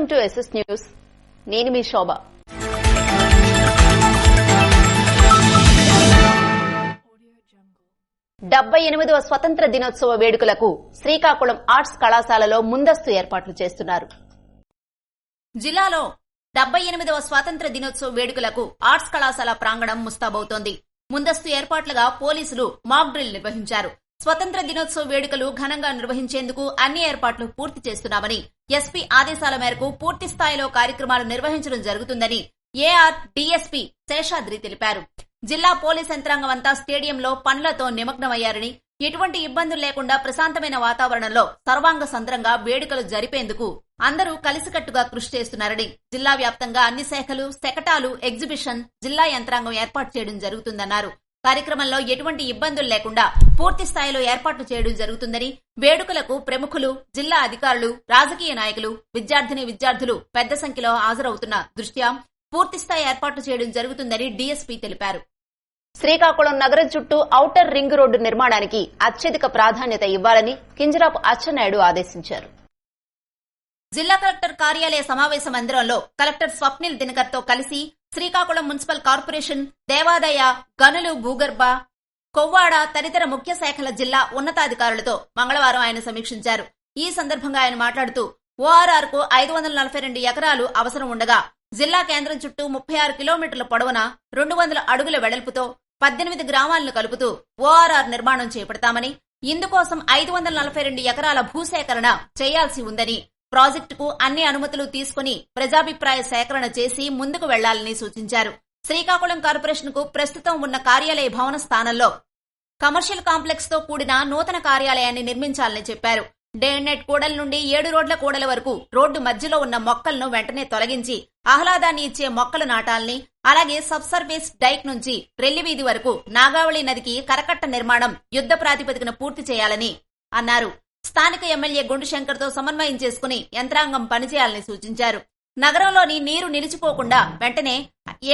Welcome to SS news. నేను మీ శోభ. 78వ స్వతంత్ర దినోత్సవ వేడుకలకు శ్రీకాకుళం ఆర్ట్స్ కళాశాలలో ముందస్తు ఏర్పాట్లు చేస్తున్నారు. జిల్లాలో 78వ స్వాతంత్ర దినోత్సవ వేడుకలకు ఆర్ట్స్ కళాశాల ప్రాంగణం ముస్తాబవుతోంది. ముందస్తు ఏర్పాట్లుగా పోలీసులు మాక్ డ్రిల్ నిర్వహించారు. స్వతంత్ర దినోత్సవ వేడుకలు ఘనంగా నిర్వహించేందుకు అన్ని ఏర్పాట్లు పూర్తి చేస్తున్నామని, ఎస్పీ ఆదేశాల మేరకు పూర్తి స్థాయిలో కార్యక్రమాలు నిర్వహించడం జరుగుతుందని ఏఆర్ డీఎస్పీ శేషాద్రి తెలిపారు. జిల్లా పోలీస్ యంత్రాంగం అంతా స్టేడియంలో పనులతో నిమగ్నమయ్యారని, ఎటువంటి ఇబ్బందులు లేకుండా ప్రశాంతమైన వాతావరణంలో సర్వాంగ సంద్రంగా వేడుకలు జరిపేందుకు అందరూ కలిసికట్టుగా కృషి చేస్తున్నారని, జిల్లా వ్యాప్తంగా అన్ని శాఖలు, శకటాలు, ఎగ్జిబిషన్ జిల్లా యంత్రాంగం ఏర్పాటు చేయడం జరుగుతుందన్నారు. కార్యక్రమంలో ఎటువంటి ఇబ్బందులు లేకుండా పూర్తి స్థాయిలో ఏర్పాట్లు చేయడం జరుగుతుందని, వేడుకలకు ప్రముఖులు, జిల్లా అధికారులు, రాజకీయ నాయకులు, విద్యార్థులు పెద్ద సంఖ్యలో హాజరవుతున్న దృష్ట్యా పూర్తిస్థాయి ఏర్పాట్లు చేయడం జరుగుతుందని డీఎస్పీ తెలిపారు. శ్రీకాకుళం నగరం చుట్టూ ఔటర్ రింగ్ రోడ్డు నిర్మాణానికి అత్యధిక ప్రాధాన్యత ఇవ్వాలని కింజరాపు అచ్చెన్నాయుడు ఆదేశించారు. జిల్లా కలెక్టర్ కార్యాలయ సమావేశ మందిరంలో కలెక్టర్ స్వప్నిల్ దినకర్ తో కలిసి శ్రీకాకుళం మున్సిపల్ కార్పొరేషన్, దేవాదాయ, గనులు, భూగర్భ, కొవ్వాడ తదితర ముఖ్య శాఖల జిల్లా ఉన్నతాధికారులతో మంగళవారం ఆయన సమీక్షించారు. ఈ సందర్భంగా ఆయన మాట్లాడుతూ ఓఆర్ఆర్ కు 542 ఎకరాలు అవసరం ఉండగా జిల్లా కేంద్రం చుట్టూ 36 కిలోమీటర్ల పొడవున 200 అడుగుల వెడల్పుతో 18 గ్రామాలను కలుపుతూ ఓఆర్ఆర్ నిర్మాణం చేపడతామని, ఇందుకోసం 542 ఎకరాల భూసేకరణ చేయాల్సి ఉందని, ప్రాజెక్టుకు అన్ని అనుమతులు తీసుకుని ప్రజాభిప్రాయ సేకరణ చేసి ముందుకు వెళ్లాలని సూచించారు. శ్రీకాకుళం కార్పొరేషన్ కు ప్రస్తుతం ఉన్న కార్యాలయ భవన స్థానంలో కమర్షియల్ కాంప్లెక్స్ తో కూడిన నూతన కార్యాలయాన్ని నిర్మించాలని చెప్పారు. డే అండ్ నైట్ కూడల నుండి 7 రోడ్ల కూడల వరకు రోడ్డు మధ్యలో ఉన్న మొక్కలను వెంటనే తొలగించి ఆహ్లాదాన్ని ఇచ్చే మొక్కలు నాటాలని, అలాగే సబ్ సర్ఫేస్ డైక్ నుంచి రెల్లివీధి వరకు నాగావళి నదికి కరకట్ట నిర్మాణం యుద్ధ ప్రాతిపదికన పూర్తి చేయాలని అన్నారు. స్థానిక ఎమ్మెల్యే గుండు శంకర్ తో సమన్వయం చేసుకుని యంత్రాంగం పనిచేయాలని సూచించారు. నగరంలోని నీరు నిలిచిపోకుండా వెంటనే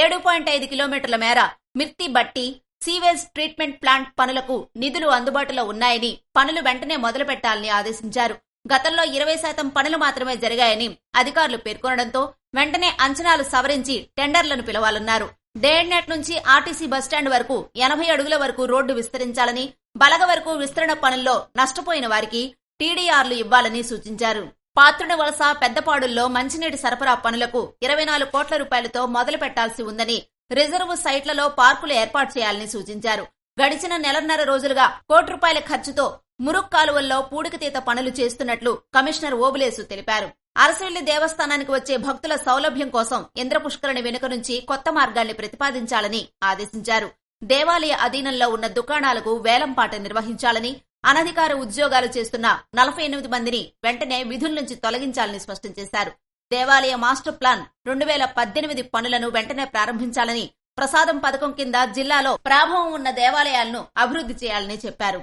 7.5 కిలోమీటర్ల మేర మిర్తి బట్టి సీవేజ్ ట్రీట్మెంట్ ప్లాంట్ పనులకు నిధులు అందుబాటులో ఉన్నాయని, పనులు వెంటనే మొదలు పెట్టాలని ఆదేశించారు. గతంలో 20% పనులు మాత్రమే జరిగాయని అధికారులు పేర్కొనడంతో వెంటనే అంచనాలు సవరించి టెండర్లను పిలవాలన్నారు. డే అండ్ నైట్ నుంచి ఆర్టీసీ బస్టాండ్ వరకు 80 అడుగుల వరకు రోడ్డు విస్తరించాలని, బలగ వరకు విస్తరణ పనుల్లో నష్టపోయిన వారికి టీడీఆర్లు ఇవ్వాలని సూచించారు. పాత్రుని వలస, పెద్దపాడుల్లో మంచినీటి సరఫరా పనులకు 24 కోట్ల రూపాయలతో మొదలు పెట్టాల్సి ఉందని, రిజర్వ్ సైట్లలో పార్కులు ఏర్పాటు చేయాలని సూచించారు. గడిచిన నెలన్నర రోజులుగా కోటి రూపాయల ఖర్చుతో మురుక్ కాలువల్లో పూడికతీత పనులు చేస్తున్నట్లు కమిషనర్ ఓబులేసు తెలిపారు. అరసవెల్లి దేవస్థానానికి వచ్చే భక్తుల సౌలభ్యం కోసం ఇంద్రపుష్కరిణి వెనుక నుంచి కొత్త మార్గాన్ని ప్రతిపాదించాలని ఆదేశించారు. దేవాలయ అధీనంలో ఉన్న దుకాణాలకు వేలంపాట నిర్వహించాలని, అనధికార ఉద్యోగాలు చేస్తున్న 48 మందిని వెంటనే విధుల నుంచి తొలగించాలని స్పష్టం చేశారు. దేవాలయ మాస్టర్ ప్లాన్ 2018 పనులను వెంటనే ప్రారంభించాలని, ప్రసాదం పథకం కింద జిల్లాలో ప్రాభవం ఉన్న దేవాలయాలను అభివృద్ధి చేయాలని చెప్పారు.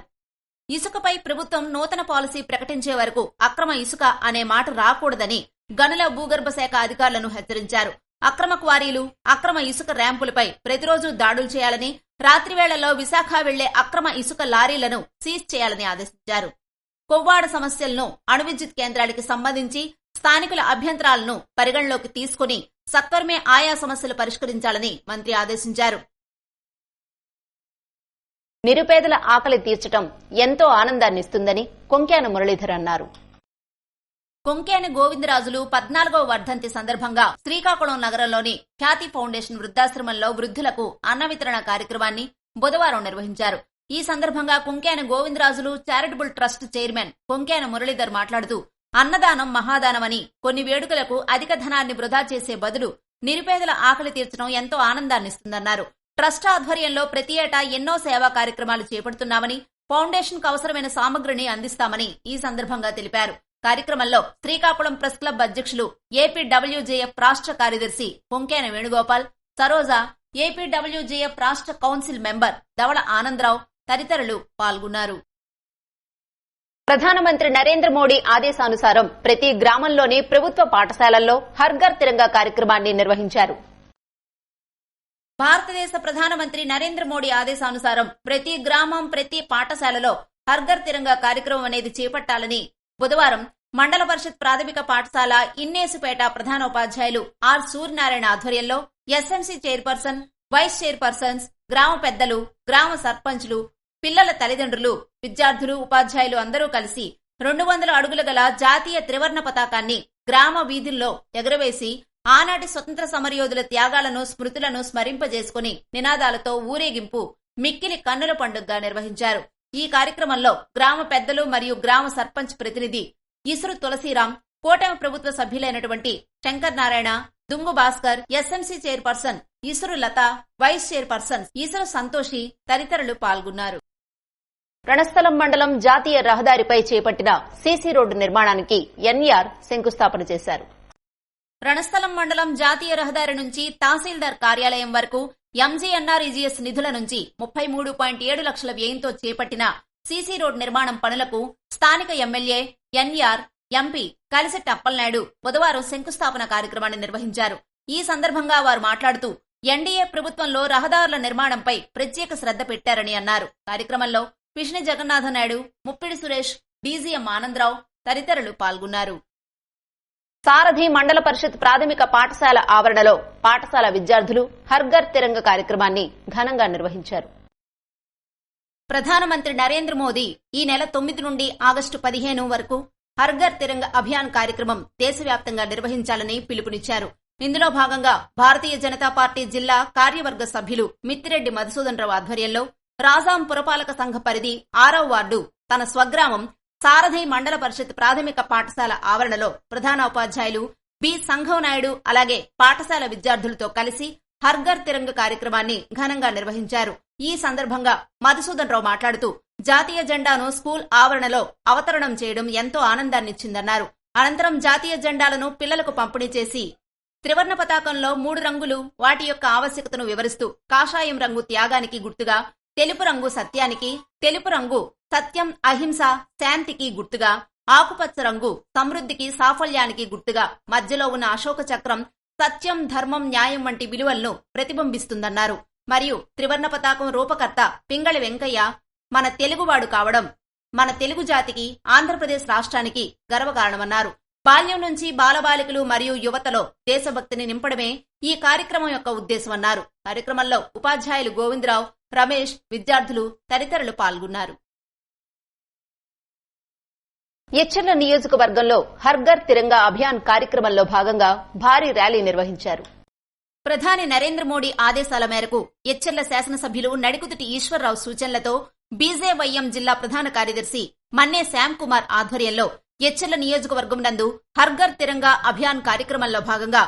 ఇసుకపై ప్రభుత్వం నూతన పాలసీ ప్రకటించే వరకు అక్రమ ఇసుక అనే మాట రాకూడదని గనుల, భూగర్భ శాఖ అధికారులను హెచ్చరించారు. అక్రమ క్వారీలు, అక్రమ ఇసుక ర్యాంపులపై ప్రతిరోజు దాడులు చేయాలని, రాత్రి వేళల్లో విశాఖ వెళ్లే అక్రమ ఇసుక లారీలను సీజ్ చేయాలని ఆదేశించారు. కొవ్వాడ సమస్యలను, అణు విద్యుత్ కేంద్రానికి సంబంధించి స్థానికుల అభ్యంతరాలను పరిగణలోకి తీసుకుని సత్వరమే ఆయా సమస్యలు పరిష్కరించాలని మంత్రి ఆదేశించారు. నిరుపేదల ఆకలి తీర్చడం ఎంతో ఆనందాన్నిస్తుందని కొంక్యాన మురళీధర్ అన్నారు. కొంకేన గోవిందరాజులు 14వ వర్ధంతి సందర్భంగా శ్రీకాకుళం నగరంలోని ఖ్యాతి ఫౌండేషన్ వృద్ధాశ్రమంలో వృద్ధులకు అన్న వితరణ కార్యక్రమాన్ని బుధవారం నిర్వహించారు. ఈ సందర్భంగా Konkena Govindarajulu charitable trust chairman Konkena Muralidhar మాట్లాడుతూ, అన్నదానం మహాదానమని, కొన్ని వేడుకలకు అధిక ధనాన్ని వృధా చేసే బదులు నిరుపేదల ఆకలి తీర్చడం ఎంతో ఆనందాన్నిస్తుందన్నారు. ట్రస్ట్ ఆధ్వర్యంలో ప్రతి ఏటా ఎన్నో సేవా కార్యక్రమాలు చేపడుతున్నామని, ఫౌండేషన్ కు అవసరమైన సామగ్రిని అందిస్తామని ఈ సందర్భంగా తెలిపారు. కార్యక్రమంలో శ్రీకాకుళం ప్రెస్ క్లబ్ అధ్యక్షులు, ఏపీడబ్ల్యూజేఎఫ్ రాష్ట్ర కార్యదర్శి కొంకేన వేణుగోపాల్, సరోజ, ఏపీడబ్ల్యూజేఎఫ్ రాష్ట్ర కౌన్సిల్ మెంబర్ దవళ ఆనందరావు తదితరులు పాల్గొన్నారు. ప్రధానమంత్రి నరేంద్ర మోడీ ఆదేశానుసారం ప్రతి గ్రామంలోని ప్రభుత్వ పాఠశాలల్లో హర్ ఘర్ తిరంగా కార్యక్రమాన్ని నిర్వహించారు. భారతదేశ ప్రధానమంత్రి నరేంద్ర మోడీ ఆదేశానుసారం ప్రతి గ్రామం, ప్రతి పాఠశాలలో హర్ ఘర్ తిరంగా కార్యక్రమం అనేది చేపట్టాలని బుధవారం మండల పరిషత్ ప్రాథమిక పాఠశాల ఇన్నేసుపేట ప్రధానోపాధ్యాయులు ఆర్ సూర్యనారాయణ ఆధ్వర్యంలో ఎస్ఎంసీ చైర్పర్సన్, వైస్ చైర్పర్సన్స్, గ్రామ పెద్దలు, గ్రామ సర్పంచ్లు, పిల్లల తల్లిదండ్రులు, విద్యార్థులు, ఉపాధ్యాయులు అందరూ కలిసి 200 అడుగుల గల జాతీయ త్రివర్ణ పతాకాన్ని గ్రామ వీధుల్లో ఎగురవేసి ఆనాటి స్వతంత్ర సమరయోధుల త్యాగాలను, స్మృతులను స్మరింపజేసుకుని నినాదాలతో ఊరేగింపు మిక్కిలి కన్నుల పండుగగా నిర్వహించారు. ఈ కార్యక్రమంలో గ్రామ పెద్దలు మరియు గ్రామ సర్పంచ్ ప్రతినిధి ఇసురు తులసిరాం, కూటమి ప్రభుత్వ సభ్యులైనటువంటి శంకర్ నారాయణ, దుంగు భాస్కర్, ఎస్ఎంసీ చైర్పర్సన్ ఇసురు లత, వైస్ చైర్పర్సన్ ఇసురు సంతోషి తదితరులు పాల్గొన్నారు. రణస్థలం మండలం జాతీయ రహదారిపై చేపట్టిన సీసీ రోడ్డు నిర్మాణానికి ఎన్ఆర్ శంకుస్థాపన చేశారు. రణస్థలం మండలం జాతీయ రహదారి నుంచి తహసీల్దార్ కార్యాలయం వరకు ఎంజీఎన్ఆర్ఈజీఎస్ నిధుల నుంచి 33.7 లక్షల వ్యయంతో చేపట్టిన సీసీ రోడ్ నిర్మాణం పనులకు స్థానిక MLA NR, MP Kalisetti Appalanaidu బుధవారం శంకుస్థాపన కార్యక్రమాన్ని నిర్వహించారు. ఈ సందర్భంగా వారు మాట్లాడుతూ ఎన్డీఏ ప్రభుత్వంలో రహదారుల నిర్మాణంపై ప్రత్యేక శ్రద్ధ పెట్టారని అన్నారు. కార్యక్రమంలో పిష్ని జగన్నాథనాయుడు, ముప్పిడి సురేష్, డీజీఎం ఆనందరావు తదితరులు పాల్గొన్నారు. సారథి మండల పరిషత్ ప్రాథమిక పాఠశాల ఆవరణలో పాఠశాల విద్యార్థులు హర్ఘర్ తిరంగ కార్యక్రమాన్ని ఘనంగా నిర్వహించారు. ప్రధానమంత్రి నరేంద్ర మోదీ ఈ నెల 9 నుండి ఆగస్టు 15 వరకు హర్ఘర్ తిరంగ అభియాన్ కార్యక్రమం దేశవ్యాప్తంగా నిర్వహించాలని పిలుపునిచ్చారు. ఇందులో భాగంగా భారతీయ జనతా పార్టీ జిల్లా కార్యవర్గ సభ్యులు మిత్తిరెడ్డి మధుసూదన్ రావు ఆధ్వర్యంలో రాజాం పురపాలక సంఘ పరిధి 6వ వార్డు తన స్వగ్రామం సారథి మండల పరిషత్ ప్రాథమిక పాఠశాల ఆవరణలో ప్రధాన ఉపాధ్యాయులు బి సంఘం నాయుడు అలాగే పాఠశాల విద్యార్థులతో కలిసి హర్ఘర్ తిరంగ కార్యక్రమాన్ని ఘనంగా నిర్వహించారు. ఈ సందర్భంగా మధుసూదన్ రావు మాట్లాడుతూ జాతీయ జెండాను స్కూల్ ఆవరణలో అవతరణం చేయడం ఎంతో ఆనందాన్నిచ్చిందన్నారు. అనంతరం జాతీయ జెండాలను పిల్లలకు పంపిణీ చేసి త్రివర్ణ పతాకంలో 3 రంగులు వాటి యొక్క ఆవశ్యకతను వివరిస్తూ కాషాయం రంగు త్యాగానికి గుర్తుగా, తెలుపు రంగు సత్యానికి, తెలుపు రంగు సత్యం, అహింస, శాంతికి గుర్తుగా, ఆకుపచ్చ రంగు సమృద్ధికి, సాఫల్యానికి గుర్తుగా, మధ్యలో ఉన్న అశోక చక్రం సత్యం, ధర్మం, న్యాయం వంటి విలువలను ప్రతిబింబిస్తుందన్నారు. మరియు త్రివర్ణ పతాకం రూపకర్త పింగళి వెంకయ్య మన తెలుగువాడు కావడం మన తెలుగు జాతికి, ఆంధ్రప్రదేశ్ రాష్ట్రానికి గర్వకారణమన్నారు. బాల్యం నుంచి బాలబాలికలు మరియు యువతలో దేశభక్తిని నింపడమే ఈ కార్యక్రమం యొక్క ఉద్దేశమన్నారు. కార్యక్రమంలో ఉపాధ్యాయులు గోవిందరావు, రమేష్, విద్యార్థులు తదితరులు పాల్గొన్నారు. ఎచ్చెర్ల నియోజకవర్గంలో హర్ఘర్ తిరంగా అభియాన్ కార్యక్రమంలో భాగంగా భారీ ర్యాలీ నిర్వహించారు. ప్రధాని నరేంద్ర మోడీ ఆదేశాల మేరకు ఎచ్చెర్ల శాసనసభ్యులు నడికుదుటి ఈశ్వర్రావు సూచనలతో బీజేవైఎం జిల్లా ప్రధాన కార్యదర్శి మన్నే శ్యామ్ కుమార్ ఆధ్వర్యంలో ఎచ్చెర్ల నియోజకవర్గం నందు హర్ఘర్ తిరంగా అభియాన్ కార్యక్రమంలో భాగంగా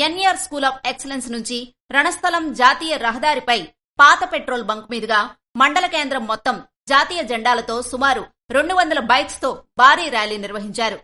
ఎన్ఆర్ స్కూల్ ఆఫ్ ఎక్సలెన్స్ నుంచి రణస్థలం జాతీయ రహదారిపై పాత పెట్రోల్ బంక్ మీదుగా మండల కేంద్రం మొత్తం జాతీయ జెండాలతో సుమారు 200 బైక్స్ తో భారీ ర్యాలీ నిర్వహించారు.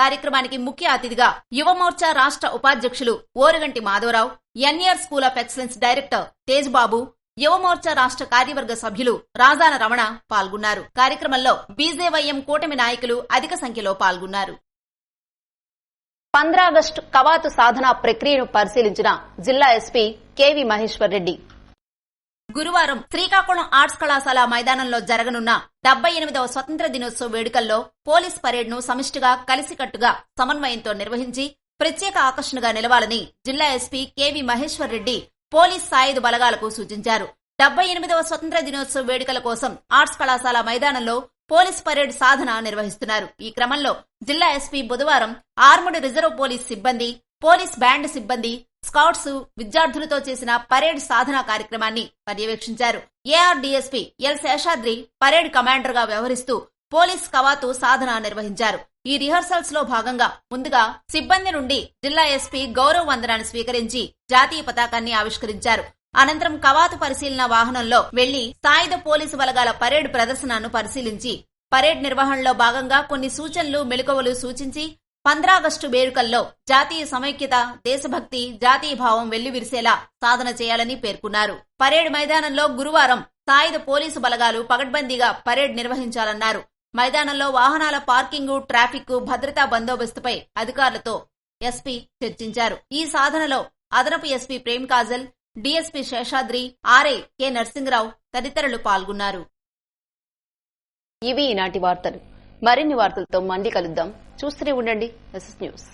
కార్యక్రమానికి ముఖ్య అతిథిగా యువమోర్చా రాష్ట్ర ఉపాధ్యక్షులు Oruganti Madhavarao, NR school of excellence director Tejbabu, Yuvamorcha రాష్ట్ర కార్యవర్గ సభ్యులు రాజాన రమణ పాల్గొన్నారు. కార్యక్రమంలో బీజేవైఎం కూటమి నాయకులు అధిక సంఖ్యలో పాల్గొన్నారు. 15 ఆగస్టు కవాతు సాధన ప్రక్రియను పరిశీలించిన జిల్లా ఎస్పీ కేవీ మహేశ్వర్ రెడ్డి గురువారం శ్రీకాకుళం ఆర్ట్స్ కళాశాల మైదానంలో జరగనున్న 78వ స్వతంత్ర దినోత్సవ వేడుకల్లో పోలీస్ పరేడ్ను సమిష్టిగా, కలిసికట్టుగా, సమన్వయంతో నిర్వహించి ప్రత్యేక ఆకర్షణగా నిలవాలని జిల్లా SP KV Maheshwar Reddy police సాయుధ బలగాలకు సూచించారు. 78వ స్వతంత్ర దినోత్సవ వేడుకల కోసం ఆర్ట్స్ కళాశాల మైదానంలో పోలీస్ పరేడ్ సాధన నిర్వహిస్తున్నారు. ఈ క్రమంలో జిల్లా ఎస్పీ బుధవారం ఆర్ముడ్ రిజర్వ్ పోలీస్ సిబ్బంది, పోలీస్ బ్యాండ్ సిబ్బంది, స్కౌట్స్ విద్యార్థులతో చేసిన పరేడ్ సాధన కార్యక్రమాన్ని పర్యవేక్షించారు. AR DSP L Seshadri parade commander గా వ్యవహరిస్తూ పోలీస్ కవాతు సాధన నిర్వహించారు. ఈ రిహర్సల్స్ లో భాగంగా ముందుగా సిబ్బంది నుండి జిల్లా ఎస్పీ గౌరవ వందనాన్ని స్వీకరించి జాతీయ పతాకాన్ని ఆవిష్కరించారు. అనంతరం కవాతు పరిశీలన వాహనంలో వెళ్లి సాయుధ పోలీసు బలగాల పరేడ్ ప్రదర్శనను పరిశీలించి పరేడ్ నిర్వహణలో భాగంగా కొన్ని సూచనలు, మెళుకువలు సూచించి 15 ఆగస్టు వేడుకల్లో జాతీయ సమైక్యత, దేశభక్తి, జాతీయ భావం వెల్లివిరిసేలా సాధన చేయాలని పేర్కొన్నారు. పరేడ్ మైదానంలో గురువారం సాయుధ పోలీసు బలగాలు పకడ్బందీగా పరేడ్ నిర్వహించాలన్నారు. మైదానంలో వాహనాల పార్కింగు, ట్రాఫిక్, భద్రతా బందోబస్తుపై అధికారులతో ఎస్పీ చర్చించారు. ఈ సాధనలో అదనపు SP Prem Kajal, DSP Seshadri, RI K Narasingarao తదితరులు పాల్గొన్నారు. ఇవి ఈనాటి వార్తలు. మరిన్ని వార్తలతో మళ్ళీ కలుద్దాం. చూస్తూనే ఉండండి ఎస్ఎస్ న్యూస్.